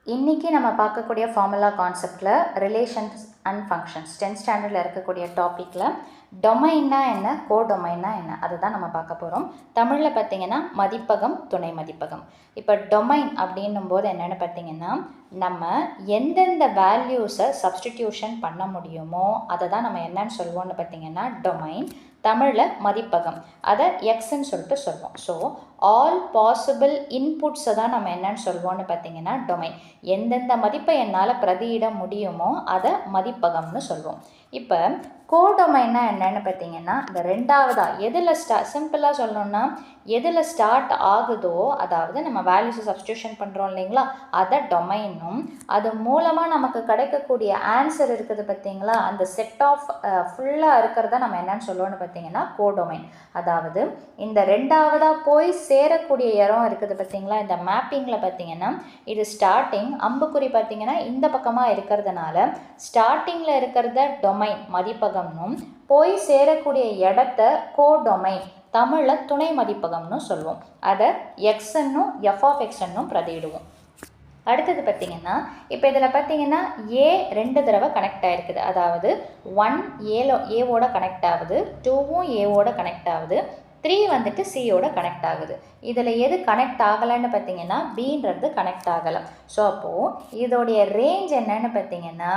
இன்றைக்கி நம்ம பார்க்கக்கூடிய ஃபார்முலா கான்செப்டில் ரிலேஷன்ஸ் அண்ட் ஃபங்க்ஷன்ஸ் 10th ஸ்டாண்டர்டில் இருக்கக்கூடிய டாப்பிக்கில் டொமைன்னா என்ன, கோடொமைன்னா என்ன, அதுதான் நம்ம பார்க்க போகிறோம். தமிழில் பார்த்திங்கன்னா மதிப்பகம், துணை மதிப்பகம். இப்போ டொமைன் அப்படின்னும் போது என்னென்னு பார்த்திங்கன்னா, நம்ம எந்தெந்த வேல்யூஸை சப்ஸ்டிடியூஷன் பண்ண முடியுமோ அதை தான் நம்ம என்னன்னு சொல்லுவோம்னு பார்த்திங்கன்னா டொமைன். தமிழில் மதிப்பகம், அதை எக்ஸ்ன்னு சொல்லிட்டு சொல்லுவோம். ஸோ ஆல் பாசிபிள் இன்புட்ஸை தான் நம்ம என்னன்னு சொல்லுவோம்னு பார்த்திங்கன்னா டொமைன். எந்தெந்த மதிப்பை என்னால் பிரதியிட முடியுமோ அதை மதிப்பகம்னு சொல்லுவோம். இப்போ கோடொமைன்னா என்னென்னு பார்த்தீங்கன்னா, இந்த ரெண்டாவதாக எதில் சிம்பிளாக சொல்லணுன்னா எதில் ஸ்டார்ட் ஆகுதோ, அதாவது நம்ம வேல்யூஸை சப்ஸ்டியூஷன் பண்ணுறோம் இல்லைங்களா, அதை டொமைனும், அது மூலமாக நமக்கு கிடைக்கக்கூடிய ஆன்சர் இருக்குது பார்த்தீங்களா, அந்த செட் ஆஃப் ஃபுல்லாக இருக்கிறத நம்ம என்னென்னு சொல்லுவோம்னு பார்த்தீங்கன்னா கோடொமைன். அதாவது இந்த ரெண்டாவதாக போய் சேரக்கூடிய இடம் இருக்குது பார்த்தீங்களா, இந்த மேப்பிங்கில் பார்த்தீங்கன்னா இது ஸ்டார்டிங், அம்புக்குறி பார்த்தீங்கன்னா இந்த பக்கமாக இருக்கிறதுனால ஸ்டார்டிங்கில் இருக்கிறத டொமைன் மதிப்பகம்னும், போய் சேரக்கூடிய இடத்த கோடொமைன் தமிழில் துணை மதிப்பகம்னு சொல்லுவோம். அதை எக்ஸ்ன்னும் எஃப் ஆஃப் எக்ஸ்ன்னும் பிரதியிடுவோம். அடுத்தது பார்த்திங்கன்னா, இப்போ இதில் பார்த்திங்கன்னா ஏ 2 தடவை கனெக்ட் ஆகிருக்குது. அதாவது 1 ஏவோட கனெக்ட் ஆகுது, 2வும் ஏவோட கனெக்ட் ஆகுது, 3 வந்துட்டு சியோட கனெக்ட் ஆகுது. இதில் எது கனெக்ட் ஆகலைன்னு பார்த்தீங்கன்னா பின்றது கனெக்ட் ஆகலை. ஸோ அப்போது இதோடைய ரேஞ்ச் என்னன்னு பார்த்தீங்கன்னா,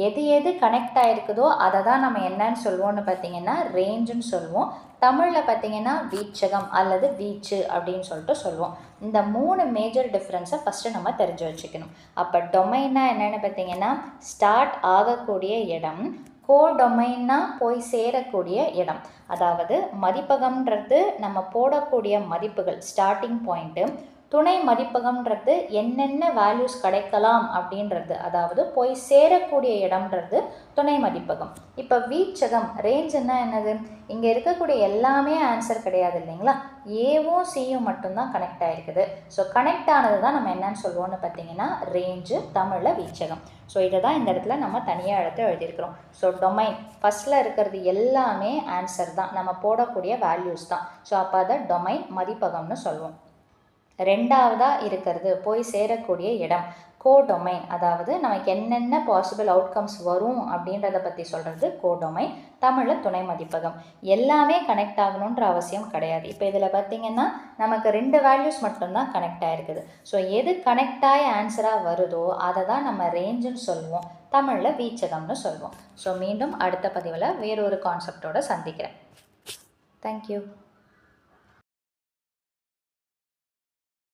எது எது கனெக்ட் ஆகிருக்குதோ அதை தான் நம்ம என்னன்னு சொல்லுவோம்னு பார்த்தீங்கன்னா ரேஞ்சுன்னு சொல்லுவோம். தமிழில் பார்த்தீங்கன்னா வீச்சகம் அல்லது வீச்சு அப்படின்னு சொல்லிட்டு சொல்லுவோம். இந்த 3 மேஜர் டிஃப்ரென்ஸை ஃபஸ்ட்டு நம்ம தெரிஞ்சு வச்சுக்கணும். அப்போ டொமைன்னா என்னென்னு பார்த்தீங்கன்னா ஸ்டார்ட் ஆகக்கூடிய இடம், கோடொமைன்னா போய் சேரக்கூடிய இடம். அதாவது மதிப்பகம்ன்றது நம்ம போடக்கூடிய மதிப்புகள் ஸ்டார்டிங் பாயிண்ட்டு, துணை மதிப்பகம்ன்றது என்னென்ன வேல்யூஸ் கிடைக்கலாம் அப்படின்றது, அதாவது போய் சேரக்கூடிய இடம்ன்றது துணை மதிப்பகம். இப்போ வீச்சகம் ரேஞ்சுன்னா என்னது, இங்கே இருக்கக்கூடிய எல்லாமே ஆன்சர் கிடையாது இல்லைங்களா, ஏவும் சியும் மட்டும்தான் கனெக்ட் ஆகிருக்குது. ஸோ கனெக்ட் ஆனது தான் நம்ம என்னன்னு சொல்லுவோம்னு பார்த்தீங்கன்னா ரேஞ்சு, தமிழில் வீச்சகம். ஸோ இதை தான் இந்த இடத்துல நம்ம தனியாக எடுத்து எழுதியிருக்கிறோம். ஸோ டொமைன் ஃபஸ்ட்டில் இருக்கிறது எல்லாமே ஆன்சர் தான், நம்ம போடக்கூடிய வேல்யூஸ் தான். ஸோ அப்போ அதை டொமைன் மதிப்பகம்னு சொல்லுவோம். ரெண்டாவதாக இருக்கிறது போய் சேரக்கூடிய இடம், கோடொமைன். அதாவது நமக்கு என்னென்ன பாசிபிள் அவுட்கம்ஸ் வரும் அப்படின்றத பற்றி சொல்கிறது கோடொமைன், தமிழில் துணை மதிப்பகம். எல்லாமே கனெக்ட் ஆகணுன்ற அவசியம் கிடையாது. இப்போ இதில் பார்த்திங்கன்னா நமக்கு 2 வேல்யூஸ் மட்டும்தான் கனெக்ட் ஆகிருக்குது. ஸோ எது கனெக்ட் ஆகி ஆன்சராக வருதோ அதை தான் நம்ம ரேஞ்சுன்னு சொல்லுவோம், தமிழில் வீச்சகம்னு சொல்லுவோம். ஸோ மீண்டும் அடுத்த பதிவில் வேறொரு கான்செப்டோடு சந்திக்கிறேன். தேங்க்யூ.